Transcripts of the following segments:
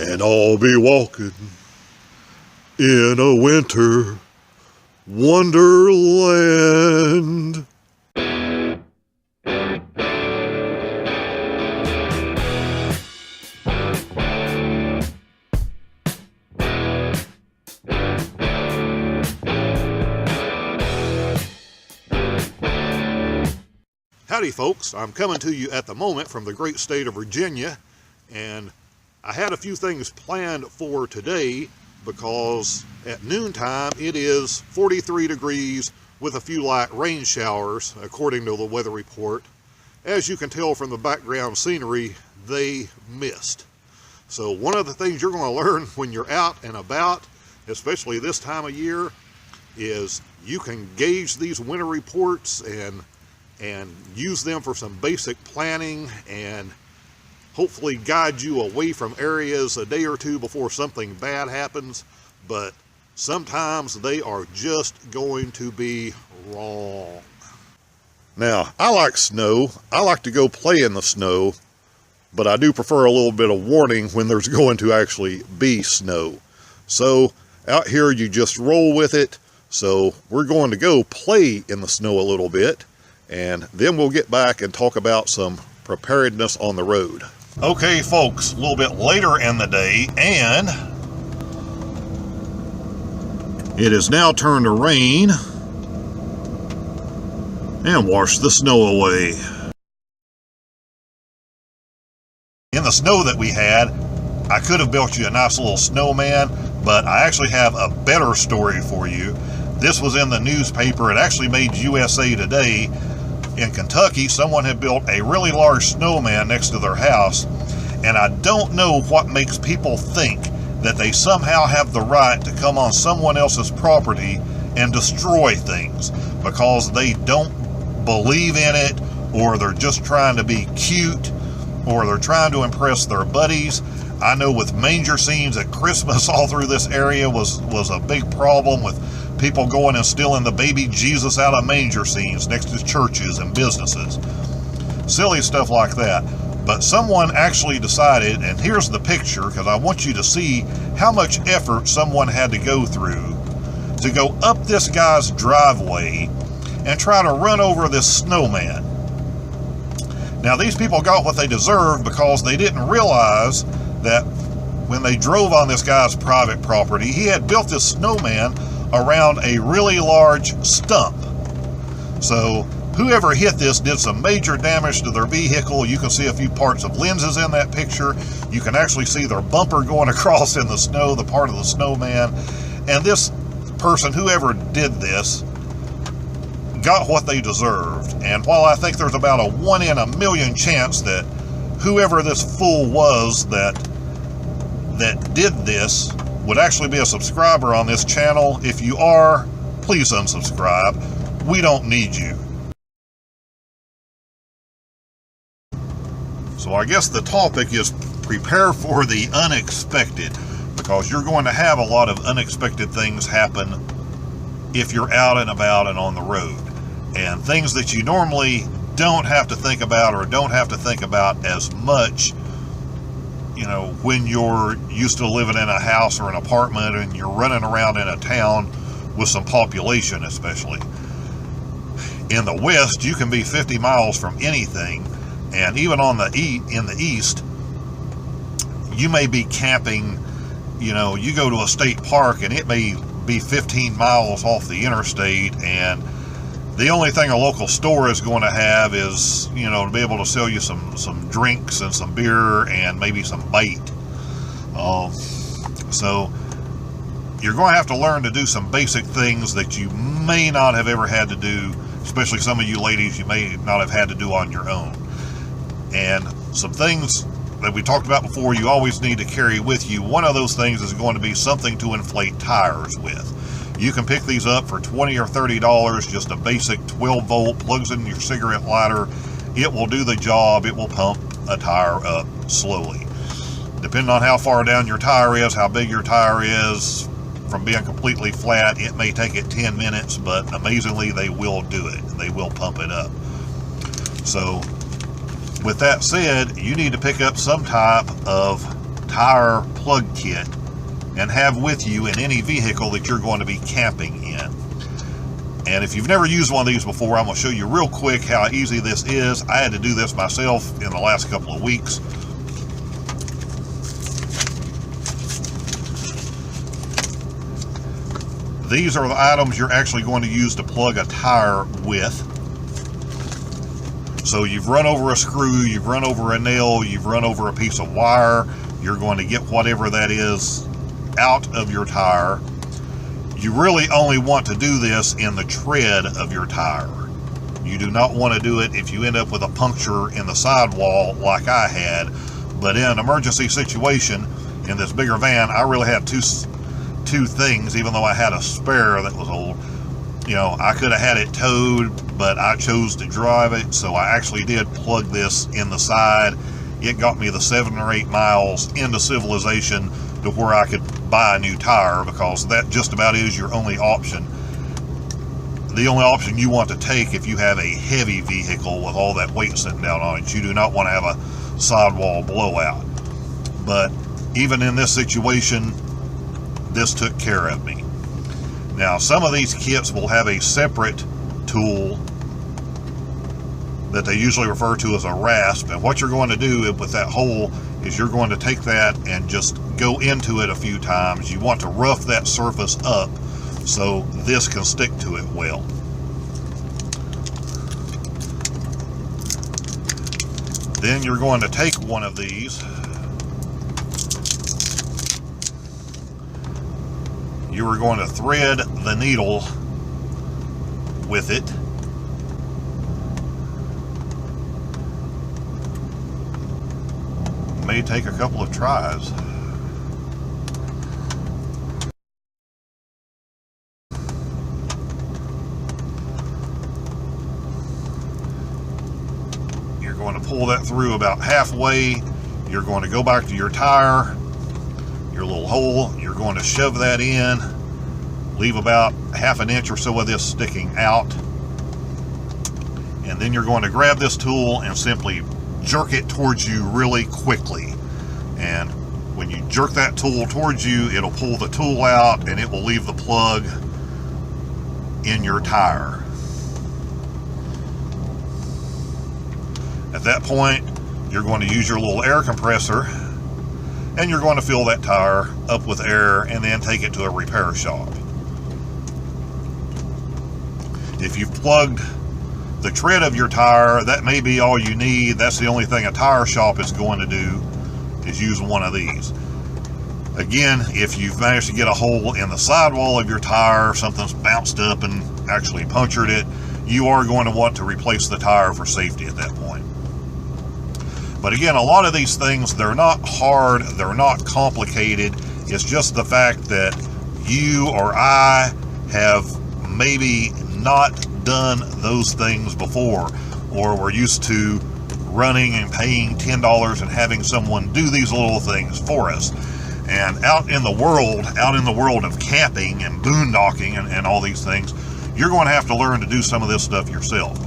and I'll be walking in a winter wonderland. Howdy folks, I'm coming to you at the moment from the great state of Virginia, and I had a few things planned for today because at noontime it is 43 degrees with a few light rain showers according to the weather report. As you can tell from the background scenery, they missed. So one of the things you're going to learn when you're out and about, especially this time of year, is you can gauge these winter reports and use them for some basic planning and hopefully guide you away from areas a day or two before something bad happens. But sometimes they are just going to be wrong. Now, I like snow. I like to go play in the snow, but I do prefer a little bit of warning when there's going to actually be snow. So out here you just roll with it. So we're going to go play in the snow a little bit, and then we'll get back and talk about some preparedness on the road. Okay folks, a little bit later in the day, and it is now turned to rain and wash the snow away. In the snow that we had, I could have built you a nice little snowman, but I actually have a better story for you. This was in the newspaper. It actually made USA Today. In Kentucky, someone had built a really large snowman next to their house, and I don't know what makes people think that they somehow have the right to come on someone else's property and destroy things because they don't believe in it, or they're just trying to be cute, or they're trying to impress their buddies. I know with manger scenes at Christmas all through this area was a big problem with people going and stealing the baby Jesus out of manger scenes next to churches and businesses. Silly stuff like that. But someone actually decided, and here's the picture because I want you to see how much effort someone had to go through to go up this guy's driveway and try to run over this snowman. Now these people got what they deserved because they didn't realize that when they drove on this guy's private property, he had built this snowman around a really large stump. So whoever hit this did some major damage to their vehicle. You can see a few parts of lenses in that picture. You can actually see their bumper going across in the snow, the part of the snowman. And this person, whoever did this, got what they deserved. And while I think there's about a 1 in a million chance that whoever this fool was that did this would actually be a subscriber on this channel. If you are, please unsubscribe. We don't need you. So I guess the topic is prepare for the unexpected, because you're going to have a lot of unexpected things happen if you're out and about and on the road. And things that you normally don't have to think about, or don't have to think about as much, you know, when you're used to living in a house or an apartment and you're running around in a town with some population. Especially in the West, you can be 50 miles from anything, and even in the East, you may be camping. You know, you go to a state park and it may be 15 miles off the interstate, and the only thing a local store is going to have is, you know, to be able to sell you some drinks and some beer and maybe some bait. So you're going to have to learn to do some basic things that you may not have ever had to do, especially some of you ladies, you may not have had to do on your own. And some things that we talked about before you always need to carry with you. One of those things is going to be something to inflate tires with. You can pick these up for $20 or $30, just a basic 12-volt, plugs in your cigarette lighter. It will do the job. It will pump a tire up slowly. Depending on how far down your tire is, how big your tire is, from being completely flat, it may take it 10 minutes, but amazingly, they will do it. They will pump it up. So with that said, you need to pick up some type of tire plug kit and have with you in any vehicle that you're going to be camping in. And if you've never used one of these before, I'm going to show you real quick how easy this is. I had to do this myself in the last couple of weeks. These are the items you're actually going to use to plug a tire with. So you've run over a screw, you've run over a nail, you've run over a piece of wire. You're going to get whatever that is out of your tire. You really only want to do this in the tread of your tire. You do not want to do it if you end up with a puncture in the sidewall like I had. But in an emergency situation in this bigger van, I really had two things, even though I had a spare that was old. You know, I could have had it towed, but I chose to drive it, so I actually did plug this in the side. It got me the 7 or 8 miles into civilization to where I could buy a new tire, because that just about is your only option. The only option you want to take if you have a heavy vehicle with all that weight sitting down on it. You do not want to have a sidewall blowout. But even in this situation, this took care of me. Now, some of these kits will have a separate tool that they usually refer to as a rasp, and what you're going to do with that hole is you're going to take that and just go into it a few times. You want to rough that surface up so this can stick to it well. Then you're going to take one of these. You are going to thread the needle with it. May take a couple of tries. You're going to pull that through about halfway. You're going to go back to your tire, your little hole. You're going to shove that in, leave about ½ an inch or so of this sticking out, and then you're going to grab this tool and simply jerk it towards you really quickly. And when you jerk that tool towards you, it'll pull the tool out and it will leave the plug in your tire. At that point, you're going to use your little air compressor and you're going to fill that tire up with air and then take it to a repair shop. If you've plugged the tread of your tire, that may be all you need. That's the only thing a tire shop is going to do, is use one of these. Again, if you've managed to get a hole in the sidewall of your tire, something's bounced up and actually punctured it, you are going to want to replace the tire for safety at that point. But again, a lot of these things, they're not hard, they're not complicated. It's just the fact that you or I have maybe not done those things before, or we're used to running and paying $10 and having someone do these little things for us. And out in the world of camping and boondocking and all these things, you're going to have to learn to do some of this stuff yourself.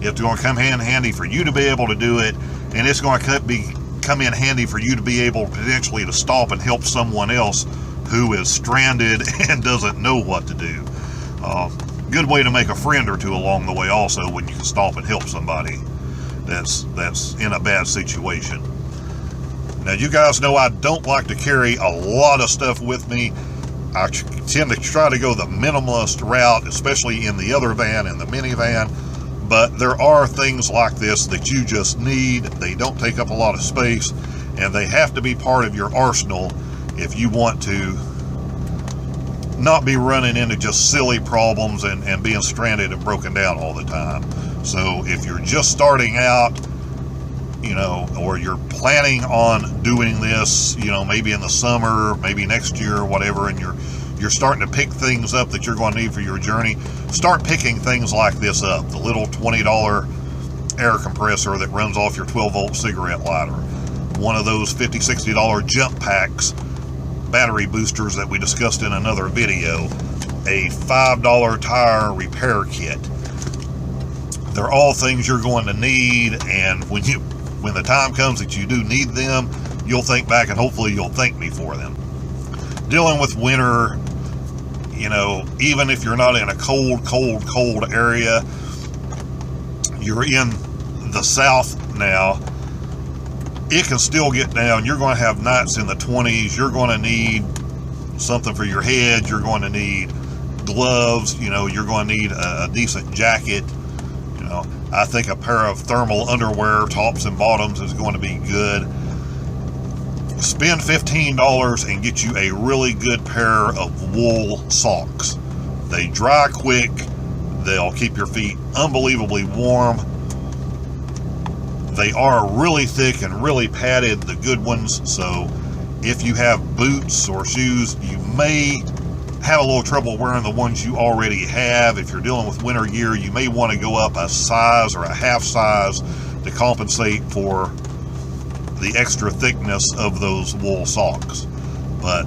It's going to come in handy for you to be able to do it, and it's going to come in handy for you to be able potentially to stop and help someone else who is stranded and doesn't know what to do. Good way to make a friend or two along the way also, when you can stop and help somebody that's in a bad situation. Now, you guys know I don't like to carry a lot of stuff with me. I tend to try to go the minimalist route, especially in the other van, in the minivan. But there are things like this that you just need. They don't take up a lot of space, and they have to be part of your arsenal if you want to not be running into just silly problems and being stranded and broken down all the time. So if you're just starting out, you know, or you're planning on doing this, you know, maybe in the summer, maybe next year or whatever, and you're starting to pick things up that you're going to need for your journey, start picking things like this up. The little $20 air compressor that runs off your 12-volt cigarette lighter. One of those $50, $60 jump packs, battery boosters that we discussed in another video. A $5 tire repair kit. They're all things you're going to need, and when the time comes that you do need them, you'll think back and hopefully you'll thank me for them. Dealing with winter, you know, even if you're not in a cold area, you're in the south now, it can still get down. You're going to have nights in the 20s. You're going to need something for your head. You're going to need gloves. You know, you're going to need a decent jacket. You know, I think a pair of thermal underwear, tops and bottoms, is going to be good. Spend $15 and get you a really good pair of wool socks. They dry quick. They'll keep your feet unbelievably warm. They are really thick and really padded, the good ones. So if you have boots or shoes, you may have a little trouble wearing the ones you already have. If you're dealing with winter gear, you may want to go up a size or a half size to compensate for the extra thickness of those wool socks. But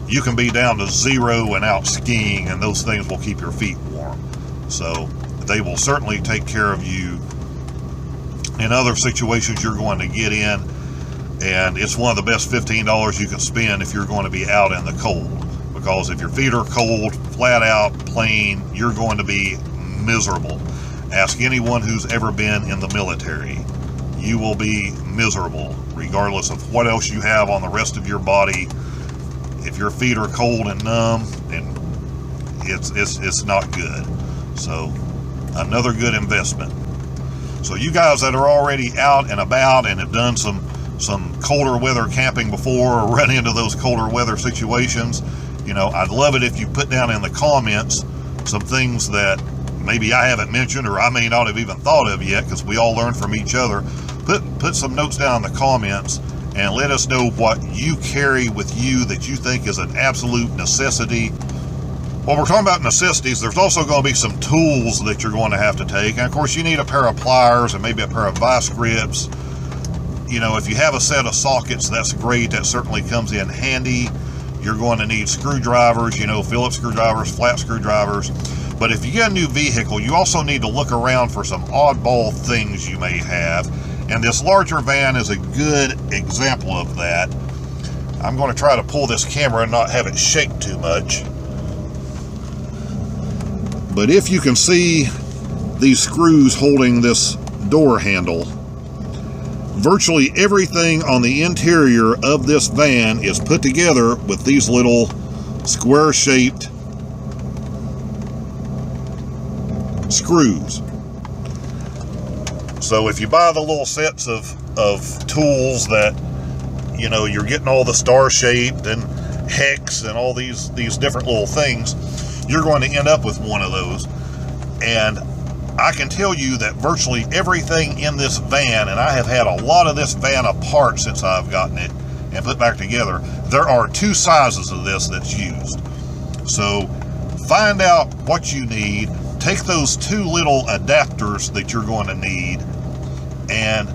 you can be down to 0 and out skiing, and those things will keep your feet warm. So they will certainly take care of you in other situations you're going to get in, and it's one of the best $15 you can spend if you're going to be out in the cold. Because if your feet are cold, flat out, plain, you're going to be miserable. Ask anyone who's ever been in the military. You will be miserable, regardless of what else you have on the rest of your body. If your feet are cold and numb, and it's not good. So another good investment. So you guys that are already out and about and have done some colder weather camping before, or run into those colder weather situations, you know, I'd love it if you put down in the comments some things that maybe I haven't mentioned or I may not have even thought of yet, because we all learn from each other. Put some notes down in the comments and let us know what you carry with you that you think is an absolute necessity. While we're talking about necessities, there's also going to be some tools that you're going to have to take. And of course, you need a pair of pliers and maybe a pair of vice grips. You know, if you have a set of sockets, that's great. That certainly comes in handy. You're going to need screwdrivers, you know, Phillips screwdrivers, flat screwdrivers. But if you get a new vehicle, you also need to look around for some oddball things you may have. And this larger van is a good example of that. I'm going to try to pull this camera and not have it shake too much. But if you can see these screws holding this door handle, virtually everything on the interior of this van is put together with these little square-shaped screws. So if you buy the little sets of tools that, you know, you're getting all the star-shaped and hex and all these different little things, you're going to end up with one of those. And I can tell you that virtually everything in this van, and I have had a lot of this van apart since I've gotten it and put back together, there are 2 sizes of this that's used. So find out what you need, take those 2 little adapters that you're going to need and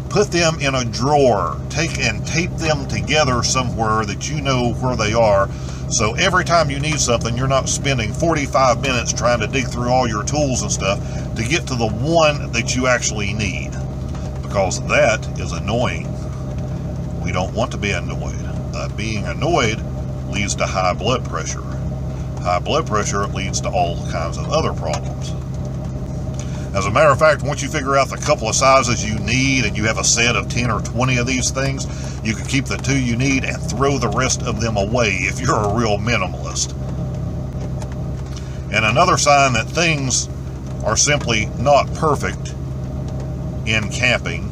put them in a drawer. Take and tape them together somewhere that you know where they are. So every time you need something, you're not spending 45 minutes trying to dig through all your tools and stuff to get to the one that you actually need, because that is annoying. We don't want to be annoyed. Being annoyed leads to high blood pressure. High blood pressure leads to all kinds of other problems. As a matter of fact, once you figure out the couple of sizes you need and you have a set of 10 or 20 of these things, you can keep the 2 you need and throw the rest of them away if you're a real minimalist. And another sign that things are simply not perfect in camping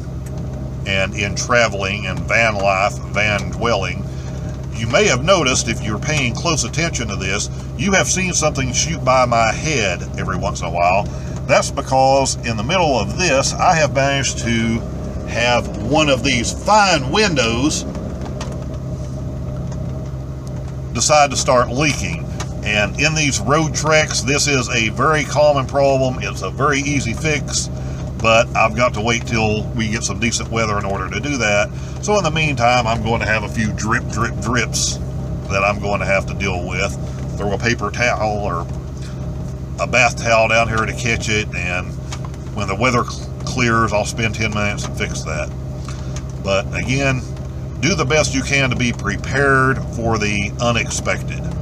and in traveling and van life, van dwelling, you may have noticed, if you're paying close attention to this, you have seen something shoot by my head every once in a while. That's because in the middle of this, I have managed to have one of these fine windows decide to start leaking. And in these road treks, this is a very common problem. It's a very easy fix, but I've got to wait till we get some decent weather in order to do that. So in the meantime, I'm going to have a few drips that I'm going to have to deal with. Throw a paper towel or a bath towel down here to catch it, and when the weather clears, I'll spend 10 minutes and fix that. But again, do the best you can to be prepared for the unexpected.